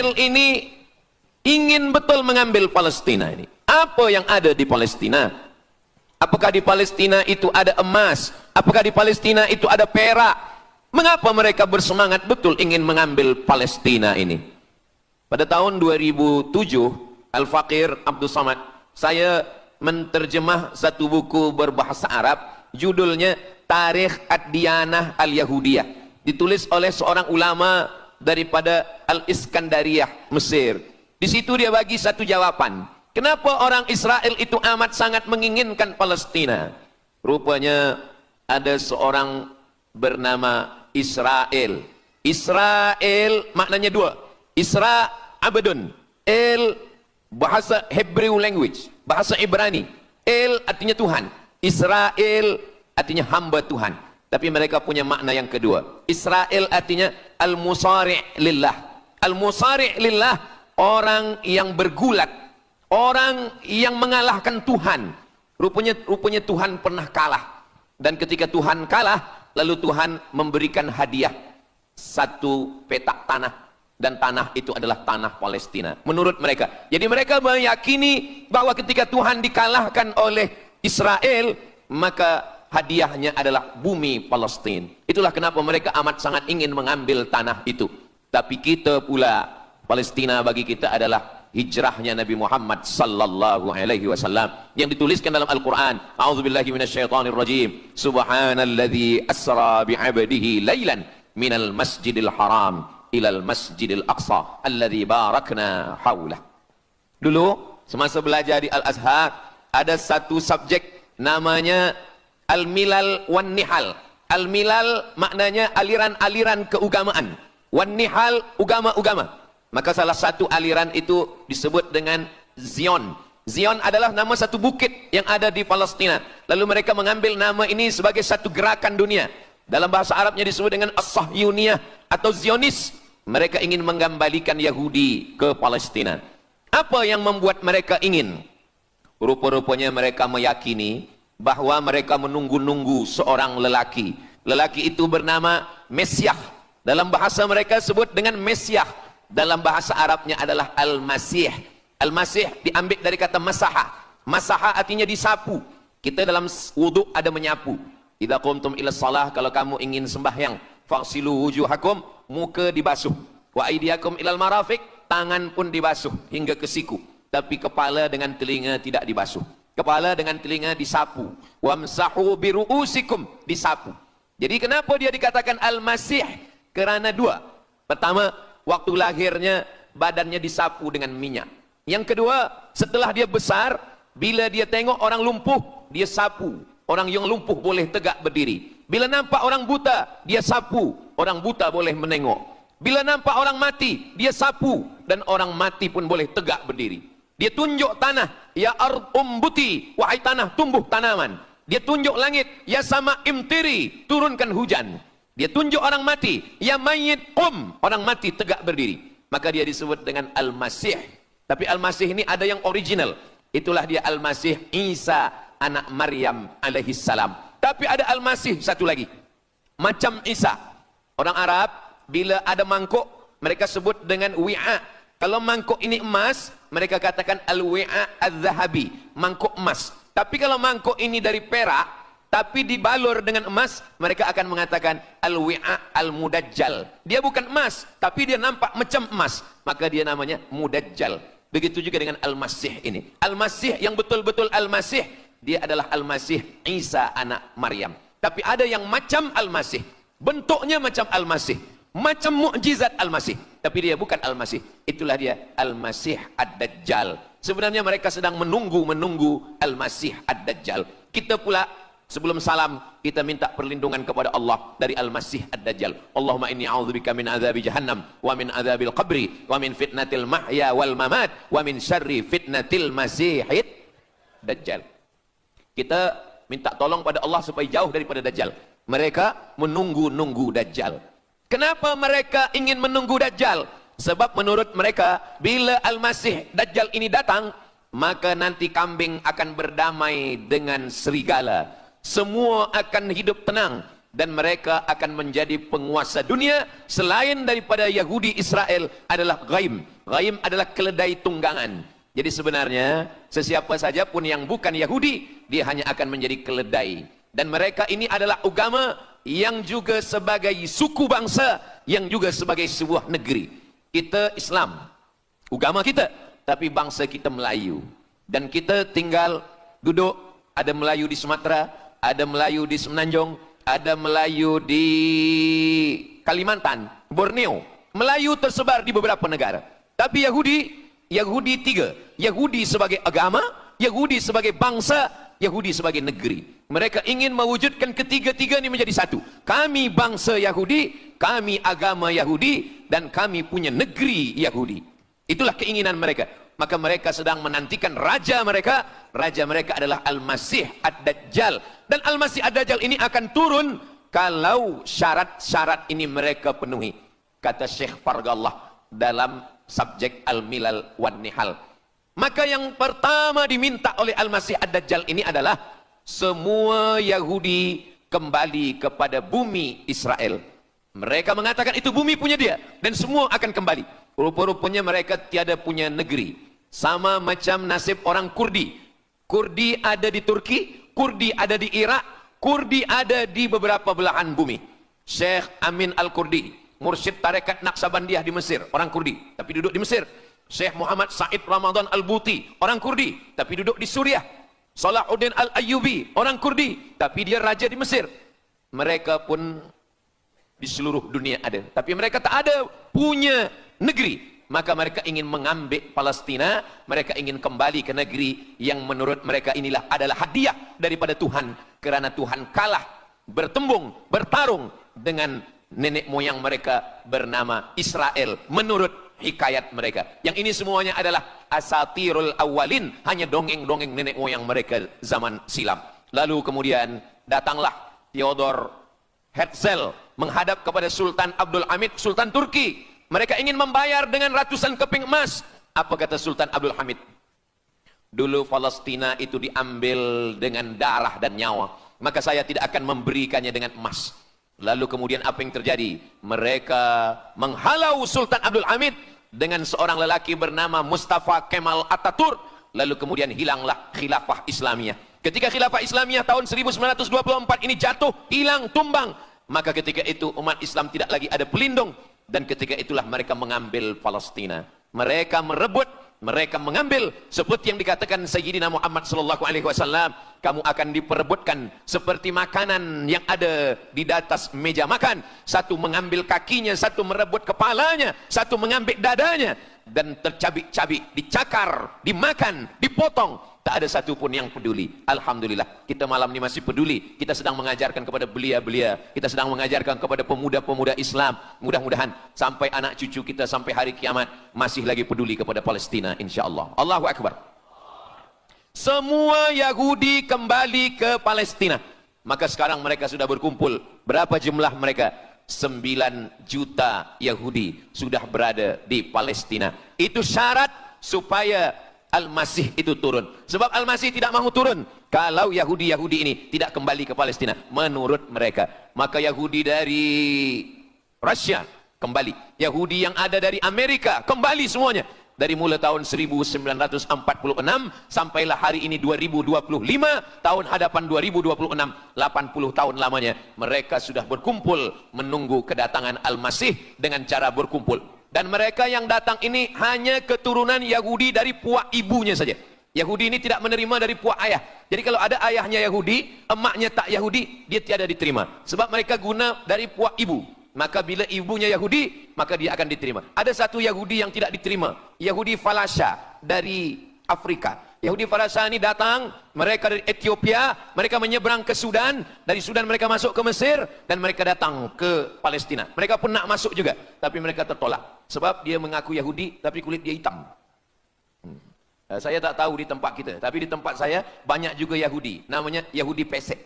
Israel ini ingin betul mengambil Palestina ini. Apa yang ada di Palestina? Apakah di Palestina itu ada emas? Apakah di Palestina itu ada perak? Mengapa mereka bersemangat betul ingin mengambil Palestina ini? Pada tahun 2007, Al-Faqir Abdul Samad, saya menterjemah satu buku berbahasa Arab, judulnya Tarikh Ad-Diyanah Al-Yahudiyah, ditulis oleh seorang ulama daripada Al-Iskandariyah, Mesir. Di situ dia bagi satu jawaban. Kenapa orang Israel itu amat sangat menginginkan Palestina? Rupanya ada seorang bernama Israel. Israel maknanya dua. Isra abdun. El bahasa Hebrew language, bahasa Ibrani. El artinya Tuhan. Israel artinya hamba Tuhan. Tapi mereka punya makna yang kedua. Israel artinya al-musari' lillah. Al-musari' lillah, orang yang bergulat, orang yang mengalahkan Tuhan. Rupanya Tuhan pernah kalah. Dan ketika Tuhan kalah, lalu Tuhan memberikan hadiah satu petak tanah. Dan tanah itu adalah tanah Palestina menurut mereka. Jadi mereka meyakini bahwa ketika Tuhan dikalahkan oleh Israel, maka hadiahnya adalah bumi Palestina. Itulah kenapa mereka amat sangat ingin mengambil tanah itu. Tapi kita pula, Palestina bagi kita adalah hijrahnya Nabi Muhammad sallallahu alaihi wasallam yang dituliskan dalam Al-Qur'an. A'udzubillahi minasyaitonir rajim. Subhanalladzi asra bi'abdihi lailan minal masjidil haram ilal masjidil aqsa alladzi barakna haulah. Dulu semasa belajar di Al-Azhar ada satu subjek namanya Al-Milal wan Nihal. Al-Milal maknanya aliran-aliran keagamaan. Wan Nihal agama-agama. Maka salah satu aliran itu disebut dengan Zion. Zion adalah nama satu bukit yang ada di Palestina. Lalu mereka mengambil nama ini sebagai satu gerakan dunia. Dalam bahasa Arabnya disebut dengan As-Sahyuniyah atau Zionis. Mereka ingin mengembalikan Yahudi ke Palestina. Apa yang membuat mereka ingin? Rupa-rupanya mereka meyakini bahwa mereka menunggu-nunggu seorang lelaki. Lelaki itu bernama Mesyah. Dalam bahasa mereka sebut dengan Mesyah. Dalam bahasa Arabnya adalah Al-Masih. Al-Masih diambil dari kata masaha. Masaha artinya disapu. Kita dalam wudhu ada menyapu. Idza qumtum ila shalah, kalau kamu ingin sembahyang, faghsilu wujuhakum, muka dibasuh. Wa aydiyakum ilal marafiq, tangan pun dibasuh hingga ke siku. Tapi kepala dengan telinga tidak dibasuh. Kepala dengan telinga disapu. Wamsahu biru'usikum, disapu. Jadi kenapa dia dikatakan Al-Masih? Kerana dua. Pertama, waktu lahirnya badannya disapu dengan minyak. Yang kedua, setelah dia besar, bila dia tengok orang lumpuh, dia sapu. Orang yang lumpuh boleh tegak berdiri. Bila nampak orang buta, dia sapu. Orang buta boleh menengok. Bila nampak orang mati, dia sapu. Dan orang mati pun boleh tegak berdiri. Dia tunjuk tanah, ya ard umbuti, wahai tanah tumbuh tanaman. Dia tunjuk langit, ya sama imtiri, turunkan hujan. Dia tunjuk orang mati, ya mayyit qum, orang mati tegak berdiri. Maka dia disebut dengan Al-Masih. Tapi Al-Masih ini ada yang original. Itulah dia Al-Masih Isa anak Maryam alaihi salam. Tapi ada Al-Masih satu lagi. Macam Isa. Orang Arab bila ada mangkuk, mereka sebut dengan wi'a. Kalau mangkuk ini emas, mereka katakan al-wi'a az-zahabi, mangkuk emas. Tapi kalau mangkuk ini dari perak, tapi dibalur dengan emas, mereka akan mengatakan al-wi'a al-mudajjal. Dia bukan emas, tapi dia nampak macam emas, maka dia namanya mudajjal. Begitu juga dengan Al-Masih ini. Al-Masih yang betul-betul Al-Masih, dia adalah Al-Masih Isa anak Maryam. Tapi ada yang macam Al-Masih, bentuknya macam Al-Masih, macam mukjizat Al-Masih, tapi dia bukan Al-Masih. Itulah dia Al-Masih Ad-Dajjal. Sebenarnya mereka sedang menunggu Al-Masih Ad-Dajjal. Kita pula sebelum salam, kita minta perlindungan kepada Allah dari Al-Masih Ad-Dajjal. Allahumma inni a'udzubika min azabi jahannam, wa min azabil qabri, wa min fitnatil mahya wal mamat, wa min syarri fitnatil masihid Dajjal. Kita minta tolong pada Allah supaya jauh daripada Dajjal. Mereka menunggu-nunggu Dajjal. Kenapa mereka ingin menunggu Dajjal? Sebab menurut mereka, bila Al-Masih Dajjal ini datang, maka nanti kambing akan berdamai dengan serigala. Semua akan hidup tenang. dan mereka akan menjadi penguasa dunia. Selain daripada Yahudi Israel adalah ghaim. Ghaim adalah keledai tunggangan. Jadi sebenarnya sesiapa saja pun yang bukan Yahudi, dia hanya akan menjadi keledai. Dan mereka ini adalah agama yang juga sebagai suku bangsa, yang juga sebagai sebuah negeri. Kita Islam, agama kita, tapi bangsa kita Melayu. Dan kita tinggal duduk, ada Melayu di Sumatera, ada Melayu di Semenanjung, ada Melayu di Kalimantan, Borneo. Melayu tersebar di beberapa negara. Tapi Yahudi tiga. Yahudi sebagai agama, Yahudi sebagai bangsa, Yahudi sebagai negeri. Mereka ingin mewujudkan ketiga-tiga ini menjadi satu. Kami bangsa Yahudi, kami agama Yahudi, dan kami punya negeri Yahudi. Itulah keinginan mereka. Maka mereka sedang menantikan raja mereka. Raja mereka adalah Al-Masih Ad-Dajjal. Dan Al-Masih Ad-Dajjal ini akan turun kalau syarat-syarat ini mereka penuhi. Kata Syekh Fargallah dalam subjek Al-Milal wan Nihal. Maka yang pertama diminta oleh Al-Masih Ad-Dajjal ini adalah semua Yahudi kembali kepada bumi Israel. Mereka mengatakan itu bumi punya dia dan semua akan kembali. Rupa-rupanya mereka tiada punya negeri. Sama macam nasib orang Kurdi. Kurdi ada di Turki, Kurdi ada di Irak, Kurdi ada di beberapa belahan bumi. Syekh Amin Al-Kurdi, mursyid tarekat Naqsabandiyah di Mesir, orang Kurdi, tapi duduk di Mesir. Syekh Muhammad Said Ramadan Al-Buti, orang Kurdi, tapi duduk di Suriah. Salahuddin Al-Ayyubi, orang Kurdi, tapi dia raja di Mesir. Mereka pun di seluruh dunia ada, tapi mereka tak ada punya negeri. Maka mereka ingin mengambil Palestina, mereka ingin kembali ke negeri yang menurut mereka inilah adalah hadiah daripada Tuhan, kerana Tuhan kalah bertembung, bertarung dengan nenek moyang mereka bernama Israel menurut hikayat mereka. Yang ini semuanya adalah asatirul awalin, hanya dongeng-dongeng nenek moyang mereka zaman silam. Lalu kemudian datanglah Theodor Herzl menghadap kepada Sultan Abdul Hamid, Sultan Turki. Mereka ingin membayar dengan ratusan keping emas. Apa kata Sultan Abdul Hamid? Dulu Palestina itu diambil dengan darah dan nyawa, maka saya tidak akan memberikannya dengan emas. Lalu kemudian apa yang terjadi? Mereka menghalau Sultan Abdul Hamid dengan seorang lelaki bernama Mustafa Kemal Ataturk. Lalu kemudian hilanglah khilafah Islamiyah. Ketika khilafah Islamiyah tahun 1924 ini jatuh, hilang, tumbang, maka ketika itu umat Islam tidak lagi ada pelindung. Dan ketika itulah mereka mengambil Palestina. Mereka merebut, mereka mengambil, seperti yang dikatakan Sayyidina Muhammad sallallahu alaihi wasallam, kamu akan diperebutkan seperti makanan yang ada di atas meja makan. Satu mengambil kakinya, satu merebut kepalanya, satu mengambil dadanya, dan tercabik-cabik, dicakar, dimakan, dipotong. Tak ada satu pun yang peduli. Alhamdulillah, kita malam ini masih peduli. Kita sedang mengajarkan kepada belia-belia, kita sedang mengajarkan kepada pemuda-pemuda Islam. Mudah-mudahan sampai anak cucu kita sampai hari kiamat masih lagi peduli kepada Palestina, insya-Allah. Allahu Akbar. Semua Yahudi kembali ke Palestina. Maka sekarang mereka sudah berkumpul. Berapa jumlah mereka? 9 juta Yahudi sudah berada di Palestina. Itu syarat supaya Al-Masih itu turun. Sebab Al-Masih tidak mahu turun kalau Yahudi-Yahudi ini tidak kembali ke Palestina menurut mereka. Maka Yahudi dari Rusia kembali, Yahudi yang ada dari Amerika kembali semuanya. Dari mulai tahun 1946 sampailah hari ini 2025, tahun hadapan 2026, 80 tahun lamanya mereka sudah berkumpul menunggu kedatangan Al-Masih dengan cara berkumpul. Dan mereka yang datang ini hanya keturunan Yahudi dari puak ibunya saja. Yahudi ini tidak menerima dari puak ayah. Jadi kalau ada ayahnya Yahudi, emaknya tak Yahudi, dia tiada diterima. Sebab mereka guna dari puak ibu. Maka bila ibunya Yahudi, maka dia akan diterima. Ada satu Yahudi yang tidak diterima. Yahudi Falasha dari Afrika. Yahudi Falasha ini datang, mereka dari Ethiopia, mereka menyeberang ke Sudan, dari Sudan mereka masuk ke Mesir, dan mereka datang ke Palestina. Mereka pun nak masuk juga, tapi mereka tertolak. Sebab dia mengaku Yahudi, tapi kulit dia hitam. Saya tak tahu di tempat kita, tapi di tempat saya banyak juga Yahudi, namanya Yahudi pesek.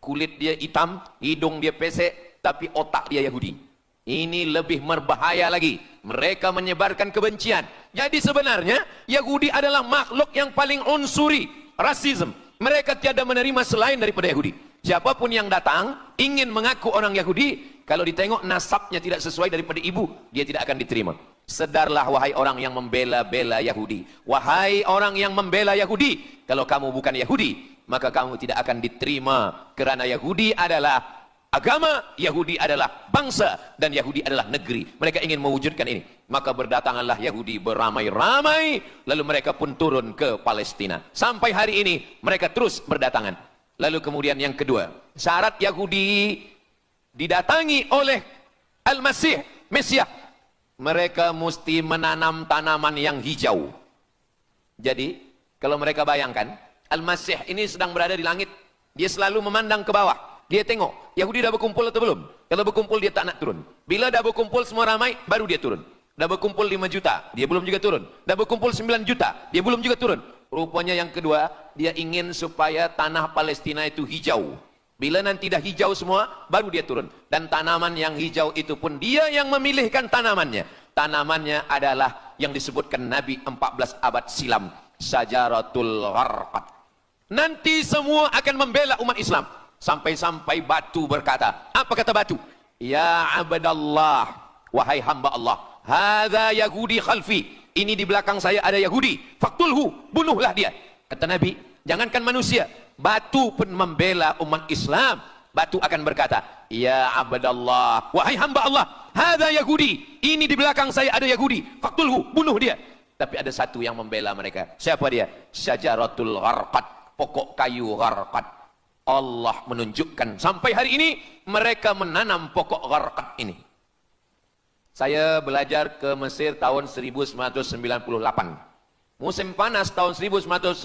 Kulit dia hitam, hidung dia pesek, tapi otak dia Yahudi. Ini lebih berbahaya lagi. Mereka menyebarkan kebencian. Jadi sebenarnya Yahudi adalah makhluk yang paling unsuri, rasisme. Mereka tiada menerima selain daripada Yahudi. Siapapun yang datang ingin mengaku orang Yahudi, kalau ditengok nasabnya tidak sesuai daripada ibu, dia tidak akan diterima. Sedarlah wahai orang yang membela-bela Yahudi. Wahai orang yang membela Yahudi, kalau kamu bukan Yahudi, maka kamu tidak akan diterima. Kerana Yahudi adalah agama, Yahudi adalah bangsa, dan Yahudi adalah negeri. Mereka ingin mewujudkan ini. Maka berdatanganlah Yahudi beramai-ramai, lalu mereka pun turun ke Palestina. Sampai hari ini mereka terus berdatangan. Lalu kemudian yang kedua, syarat Yahudi didatangi oleh Al-Masih, Mesias, mereka mesti menanam tanaman yang hijau. Jadi, kalau mereka bayangkan, Al-Masih ini sedang berada di langit, dia selalu memandang ke bawah, dia tengok, Yahudi dah berkumpul atau belum? Kalau berkumpul, dia tak nak turun. Bila dah berkumpul semua ramai, baru dia turun. Dah berkumpul 5 juta, dia belum juga turun. Dah berkumpul 9 juta, dia belum juga turun. Rupanya yang kedua, dia ingin supaya tanah Palestina itu hijau. Bila nanti dah hijau semua, baru dia turun. Dan tanaman yang hijau itu pun dia yang memilihkan tanamannya. Tanamannya adalah yang disebutkan Nabi 14 abad silam, Syajaratul Gharqad. Nanti semua akan membela umat Islam. Sampai-sampai batu berkata, apa kata batu? Ya abdallah, wahai hamba Allah, hadza Yahudi khalfi. Ini di belakang saya ada Yahudi. Faktulhu, bunuhlah dia. Kata Nabi, jangankan manusia, batu pun membela umat Islam. Batu akan berkata, ya abdallah, wahai hamba Allah, hadza Yahudi. Ini di belakang saya ada Yahudi. Faktulhu, bunuh dia. Tapi ada satu yang membela mereka. Siapa dia? Syajaratul Gharqad, pokok kayu Gharqad. Allah menunjukkan sampai hari ini mereka menanam pokok Gharqad ini. Saya belajar ke Mesir tahun 1998. Musim panas tahun 1999,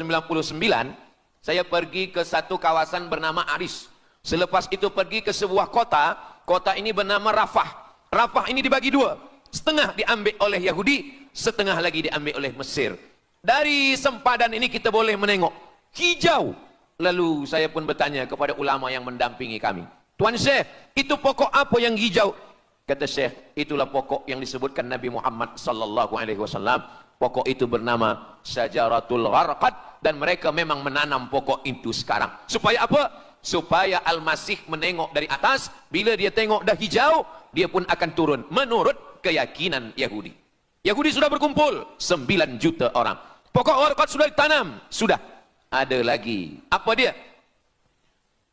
saya pergi ke satu kawasan bernama Aris. Selepas itu pergi ke sebuah kota, kota ini bernama Rafah. Rafah ini dibagi dua. Setengah diambil oleh Yahudi, setengah lagi diambil oleh Mesir. Dari sempadan ini kita boleh menengok hijau. Lalu saya pun bertanya kepada ulama yang mendampingi kami, Tuan Syekh, itu pokok apa yang hijau? Kata Syekh, itulah pokok yang disebutkan Nabi Muhammad sallallahu alaihi wasallam. Pokok itu bernama Syajaratul Gharqad, dan mereka memang menanam pokok itu sekarang. Supaya apa? Supaya Al-Masih menengok dari atas, bila dia tengok dah hijau, dia pun akan turun menurut keyakinan Yahudi. Yahudi sudah berkumpul 9 juta orang. Pokok Gharqad sudah ditanam, sudah. Ada lagi. Apa dia?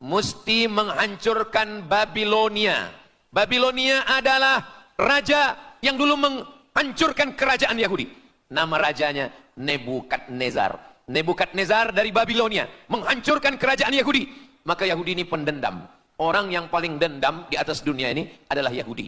Mesti menghancurkan Babilonia. Babilonia adalah raja yang dulu menghancurkan kerajaan Yahudi. Nama rajanya Nebukadnezar. Nebukadnezar dari Babilonia menghancurkan kerajaan Yahudi. Maka Yahudi ini pendendam. Orang yang paling dendam di atas dunia ini adalah Yahudi.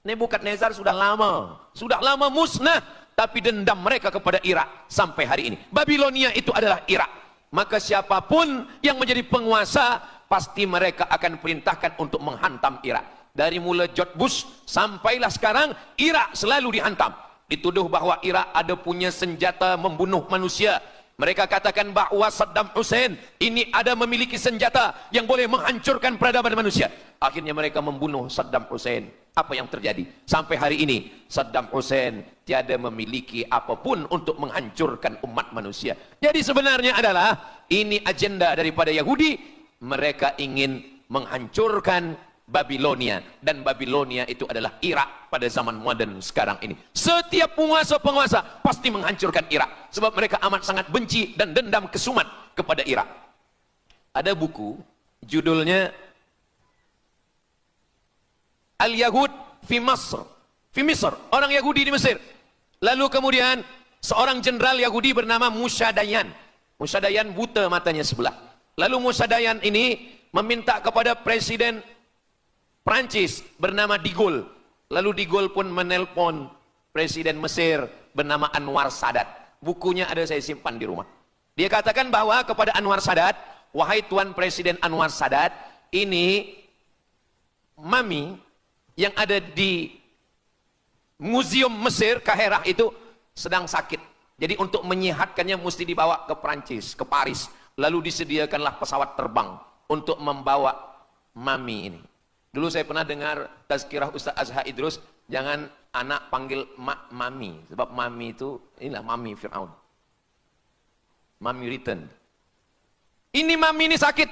Nebukadnezar sudah lama musnah, tapi dendam mereka kepada Irak sampai hari ini. Babilonia itu adalah Irak. Maka siapapun yang menjadi penguasa, pasti mereka akan perintahkan untuk menghantam Irak. Dari mula George Bush sampailah sekarang, Irak selalu dihantam. Dituduh bahwa Irak ada punya senjata membunuh manusia. Mereka katakan bahwa Saddam Hussein ini ada memiliki senjata yang boleh menghancurkan peradaban manusia. Akhirnya mereka membunuh Saddam Hussein. Apa yang terjadi? Sampai hari ini Saddam Hussein tiada memiliki apapun untuk menghancurkan umat manusia. Jadi sebenarnya adalah ini agenda daripada Yahudi. Mereka ingin menghancurkan Babilonia, dan Babilonia itu adalah Irak pada zaman modern sekarang ini. Setiap penguasa-penguasa pasti menghancurkan Irak, sebab mereka amat sangat benci dan dendam kesumat kepada Irak. Ada buku judulnya Al-Yahud fi Masr, fi Misr, orang Yahudi di Mesir. Lalu kemudian seorang jenderal Yahudi bernama Musa Dayan. Musa Dayan buta matanya sebelah. Lalu Musa Dayan ini meminta kepada Presiden Prancis bernama De Gaulle. Lalu De Gaulle pun menelpon Presiden Mesir bernama Anwar Sadat. Bukunya ada, saya simpan di rumah. Dia katakan bahwa kepada Anwar Sadat, wahai Tuan Presiden Anwar Sadat, ini mami yang ada di Museum Mesir, Kaherah itu sedang sakit. Jadi untuk menyehatkannya mesti dibawa ke Prancis, ke Paris. Lalu disediakanlah pesawat terbang untuk membawa mami ini. Dulu saya pernah dengar tazkirah Ustaz Azhar Idrus, jangan anak panggil mak mami, sebab mami itu inilah mami Fir'aun. Mami return. Ini mami ini sakit.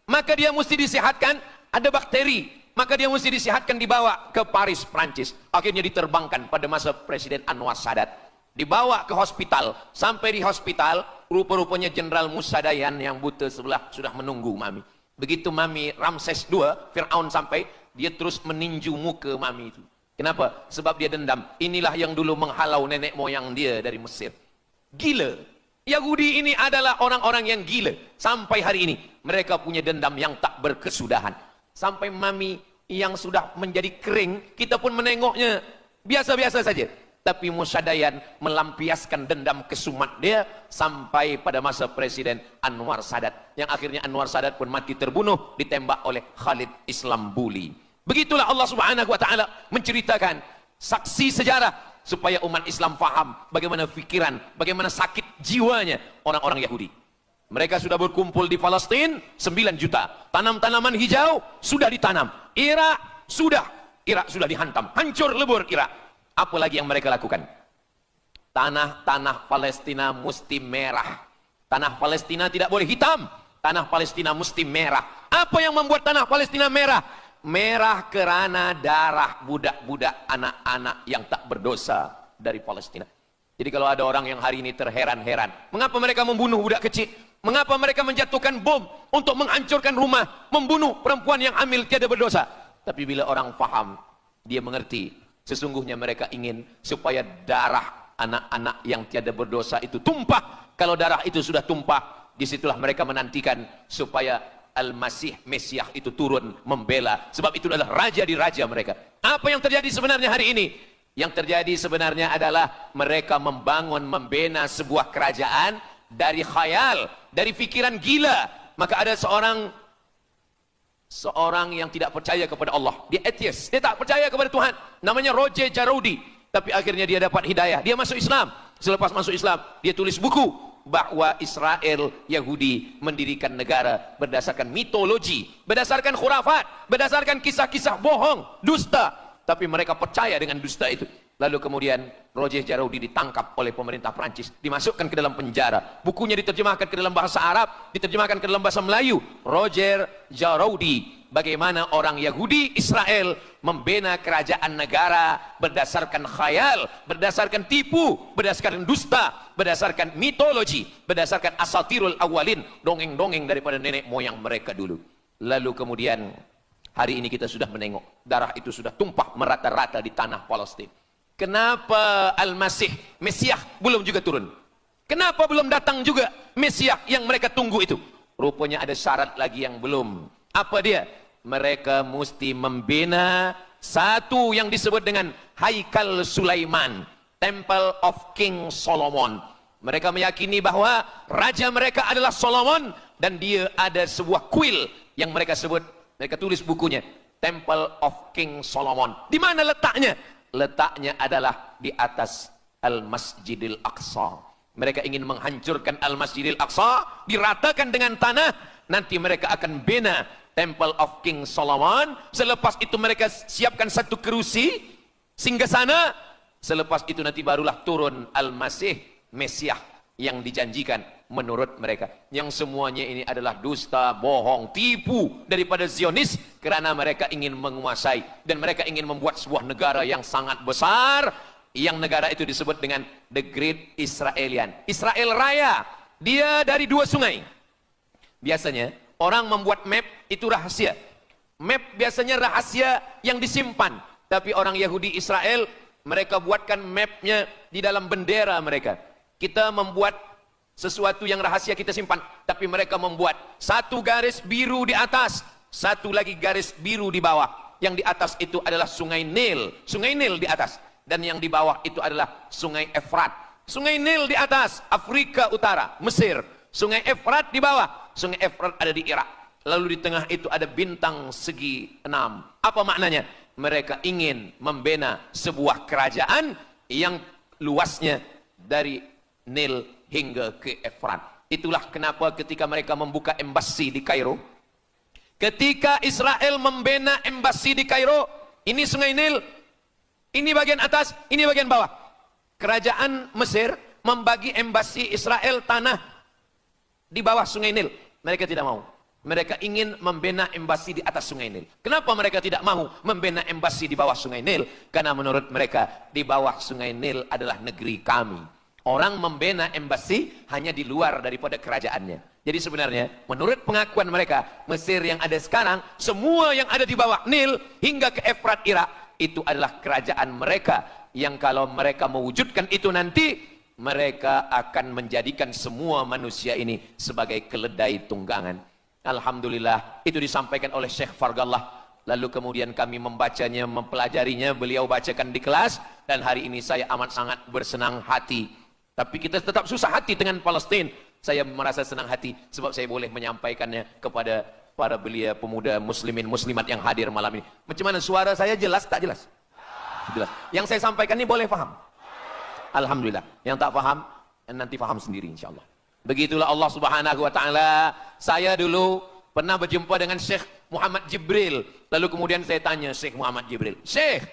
maka dia mesti disehatkan, ada bakteri, maka dia mesti disehatkan, dibawa ke Paris, Prancis. Akhirnya diterbangkan pada masa Presiden Anwar Sadat. Dibawa ke hospital, sampai di hospital, rupa-rupanya Jenderal Musa Dayan yang buta sebelah sudah menunggu Mami. Begitu Mami Ramses II, Fir'aun sampai, dia terus meninju muka Mami itu. Kenapa? Sebab dia dendam. Inilah yang dulu menghalau nenek moyang dia dari Mesir. Gila. Yahudi ini adalah orang-orang yang gila. Sampai hari ini, mereka punya dendam yang tak berkesudahan. Sampai Mami yang sudah menjadi kering, kita pun menengoknya biasa-biasa saja. Tapi Musa Dayan melampiaskan dendam kesumat dia sampai pada masa Presiden Anwar Sadat. Yang akhirnya Anwar Sadat pun mati terbunuh, ditembak oleh Khalid Islambuli. Begitulah Allah Subhanahu wa Ta'ala menceritakan saksi sejarah supaya umat Islam faham bagaimana pikiran, bagaimana sakit jiwanya orang-orang Yahudi. Mereka sudah berkumpul di Palestina 9 juta. Tanam-tanaman hijau sudah ditanam. Irak sudah dihantam. Hancur lebur Irak. Apa lagi yang mereka lakukan? Tanah-tanah Palestina mesti merah. Tanah Palestina tidak boleh hitam. Tanah Palestina mesti merah. Apa yang membuat tanah Palestina merah? Merah kerana darah budak-budak anak-anak yang tak berdosa dari Palestina. Jadi kalau ada orang yang hari ini terheran-heran, mengapa mereka membunuh budak kecil? Mengapa mereka menjatuhkan bom untuk menghancurkan rumah, membunuh perempuan yang hamil tiada berdosa? Tapi bila orang faham, dia mengerti, sesungguhnya mereka ingin supaya darah anak-anak yang tiada berdosa itu tumpah. Kalau darah itu sudah tumpah, disitulah mereka menantikan supaya Al-Masih, Mesiah itu turun membela. Sebab itu adalah raja di raja mereka. Apa yang terjadi sebenarnya hari ini? Yang terjadi sebenarnya adalah mereka membangun, membina sebuah kerajaan dari khayal, dari fikiran gila. Maka ada seorang yang tidak percaya kepada Allah. Dia atheist, dia tak percaya kepada Tuhan. Namanya Roger Jaroudi. Tapi akhirnya dia dapat hidayah. Dia masuk Islam. Selepas masuk Islam, dia tulis buku bahwa Israel Yahudi mendirikan negara berdasarkan mitologi, berdasarkan khurafat, berdasarkan kisah-kisah bohong, dusta. Tapi mereka percaya dengan dusta itu. Lalu kemudian Roger Jaroudi ditangkap oleh pemerintah Prancis, dimasukkan ke dalam penjara. Bukunya diterjemahkan ke dalam bahasa Arab, diterjemahkan ke dalam bahasa Melayu. Roger Jaroudi, bagaimana orang Yahudi Israel membina kerajaan negara berdasarkan khayal, berdasarkan tipu, berdasarkan dusta, berdasarkan mitologi, berdasarkan asatirul awalin, dongeng-dongeng daripada nenek moyang mereka dulu. Lalu kemudian hari ini kita sudah menengok darah itu sudah tumpah merata-rata di tanah Palestina. Kenapa Al-Masih, Mesiah belum juga turun? Kenapa belum datang juga Mesiah yang mereka tunggu itu? Rupanya ada syarat lagi yang belum. Apa dia? Mereka mesti membina satu yang disebut dengan Haikal Sulaiman, Temple of King Solomon. Mereka meyakini bahwa raja mereka adalah Solomon dan dia ada sebuah kuil yang mereka sebut, mereka tulis bukunya Temple of King Solomon. Di mana letaknya? Letaknya adalah di atas Al-Masjidil Aqsa. Mereka ingin menghancurkan Al-Masjidil Aqsa, diratakan dengan tanah. Nanti mereka akan bina Temple of King Solomon. Selepas itu mereka siapkan satu kerusi singgasana. Selepas itu nanti barulah turun Al-Masih, Mesiah yang dijanjikan menurut mereka. Yang semuanya ini adalah dusta, bohong, tipu daripada Zionis, kerana mereka ingin menguasai dan mereka ingin membuat sebuah negara yang sangat besar, yang negara itu disebut dengan The Great Israelian, Israel Raya. Dia dari 2 sungai. Biasanya orang membuat map itu rahasia. Map biasanya rahasia yang disimpan. Tapi orang Yahudi Israel, mereka buatkan mapnya di dalam bendera mereka. Kita membuat sesuatu yang rahasia kita simpan, tapi mereka membuat satu garis biru di atas, satu lagi garis biru di bawah. Yang di atas itu adalah Sungai Nil di atas, dan yang di bawah itu adalah Sungai Efrat. Sungai Nil di atas, Afrika Utara, Mesir. Sungai Efrat di bawah, Sungai Efrat ada di Irak. Lalu di tengah itu ada bintang segi 6. Apa maknanya? Mereka ingin membina sebuah kerajaan yang luasnya dari Nil hingga ke Efrat. Itulah kenapa ketika mereka membuka embasi di Kairo, ketika Israel membina embasi di Kairo, ini Sungai Nil, ini bagian atas, ini bagian bawah. Kerajaan Mesir membagi embasi Israel tanah di bawah Sungai Nil. Mereka tidak mau. Mereka ingin membina embasi di atas Sungai Nil. Kenapa mereka tidak mau membina embasi di bawah Sungai Nil? Karena menurut mereka di bawah Sungai Nil adalah negeri kami. Orang membina embasi hanya di luar daripada kerajaannya. Jadi sebenarnya menurut pengakuan mereka, Mesir yang ada sekarang, semua yang ada di bawah Nil hingga ke Efrat Irak, itu adalah kerajaan mereka. Yang kalau mereka mewujudkan itu nanti, mereka akan menjadikan semua manusia ini sebagai keledai tunggangan. Alhamdulillah, itu disampaikan oleh Syekh Fargallah. Lalu kemudian kami membacanya, mempelajarinya, beliau bacakan di kelas, dan hari ini saya amat sangat bersenang hati. Tapi kita tetap susah hati dengan Palestina. Saya merasa senang hati sebab saya boleh menyampaikannya kepada para belia pemuda muslimin muslimat yang hadir malam ini. Macam mana suara saya, jelas tak jelas? Jelas. Yang saya sampaikan ini boleh faham? Alhamdulillah. Yang tak faham, nanti faham sendiri insyaAllah. Begitulah Allah Subhanahu wa taala. Saya dulu pernah berjumpa dengan Syekh Muhammad Jibril. Lalu kemudian saya tanya Syekh Muhammad Jibril, "Syekh,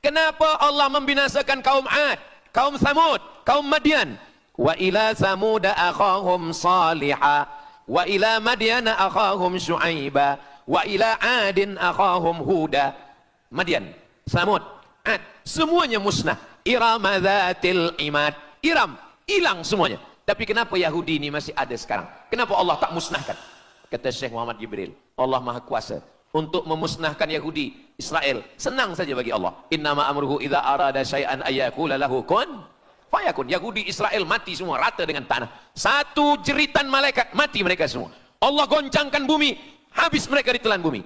kenapa Allah membinasakan kaum Ad, kaum Samud, kaum Madian? Wa ila Samud akhahum Salihah, wa ila Madian akhahum Syuaiba, wa ila Adin akhahum Huda." Madian, Samud, Ad, semuanya musnah. Iram dzatil imad. Iram, hilang semuanya. Tapi kenapa Yahudi ini masih ada sekarang? Kenapa Allah tak musnahkan? Kata Syekh Muhammad Jibril, Allah Maha Kuasa untuk memusnahkan Yahudi, Israel. Senang saja bagi Allah. Innama amruhu idza arada syai'an ayyaqula lahu kun fayakun. Yahudi Israel mati semua rata dengan tanah. Satu jeritan malaikat mati mereka semua. Allah goncangkan bumi, habis mereka ditelan bumi.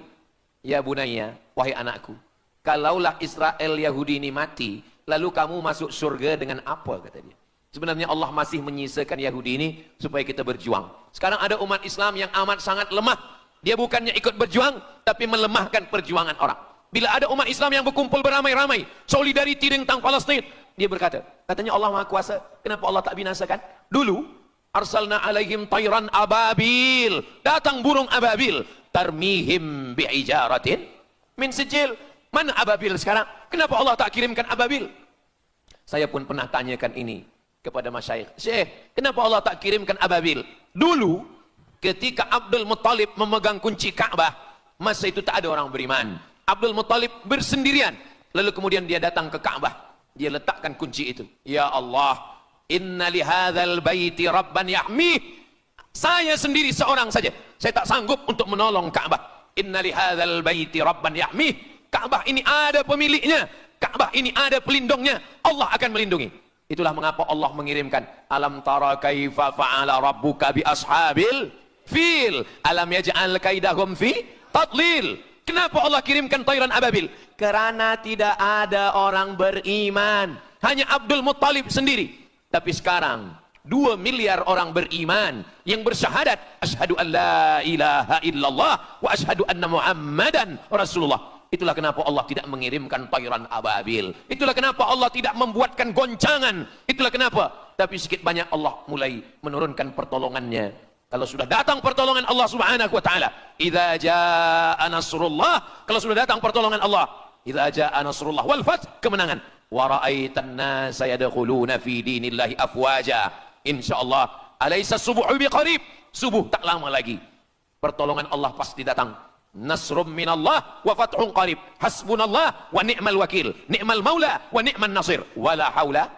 Ya bunayya, wahai anakku, kalaulah Israel Yahudi ini mati, lalu kamu masuk surga dengan apa, kata dia. Sebenarnya Allah masih menyisakan Yahudi ini supaya kita berjuang. Sekarang ada umat Islam yang amat sangat lemah. Dia bukannya ikut berjuang, tapi melemahkan perjuangan orang. Bila ada umat Islam yang berkumpul beramai-ramai, solidariti tentang Palestina, dia berkata, katanya Allah Maha Kuasa, kenapa Allah tak binasakan? Dulu, arsalna alaihim tayran ababil, datang burung ababil, tarmihim bi'ijaratin min sijil. Mana ababil sekarang? Kenapa Allah tak kirimkan ababil? Saya pun pernah tanyakan ini kepada masyayikh, Syekh, kenapa Allah tak kirimkan ababil? Dulu ketika Abdul Muttalib memegang kunci Ka'bah, masa itu tak ada orang beriman. Abdul Muttalib bersendirian, lalu kemudian dia datang ke Ka'bah, dia letakkan kunci itu. Ya Allah, inna li hadzal baiti rabban yahmih. Saya sendiri seorang saja, saya tak sanggup untuk menolong Ka'bah. Inna li hadzal baiti rabban yahmih. Ka'bah ini ada pemiliknya, Ka'bah ini ada pelindungnya, Allah akan melindungi. Itulah mengapa Allah mengirimkan alam tara kaifa fa'ala rabbuka bi ashabil fil alam yaj'al kaidahum fi tadlil. Kenapa Allah kirimkan tayran ababil? Karena tidak ada orang beriman, hanya Abdul Muttalib sendiri. Tapi sekarang 2 miliar orang beriman yang bersyahadat asyhadu an la ilaha illallah wa asyhadu anna muhammadan rasulullah. Itulah kenapa Allah tidak mengirimkan tayran ababil. Itulah kenapa Allah tidak membuatkan goncangan. Itulah kenapa. Tapi sedikit banyak Allah mulai menurunkan pertolongannya. Kalau sudah datang pertolongan Allah Subhanahu wa taala, idza jaa nasrullah, kalau sudah datang pertolongan Allah, idza jaa nasrullah wal fath, kemenangan. Wa ra'aitan nasa yadkhuluna fi dinillahi afwaja. Insyaallah, alaysa subuhu biqarib. Subuh tak lama lagi. Pertolongan Allah pasti datang. Nasrum minallah wa fathun qarib. Hasbunallah wa ni'mal wakil. Ni'mal maula wa ni'man nasir. Wala haula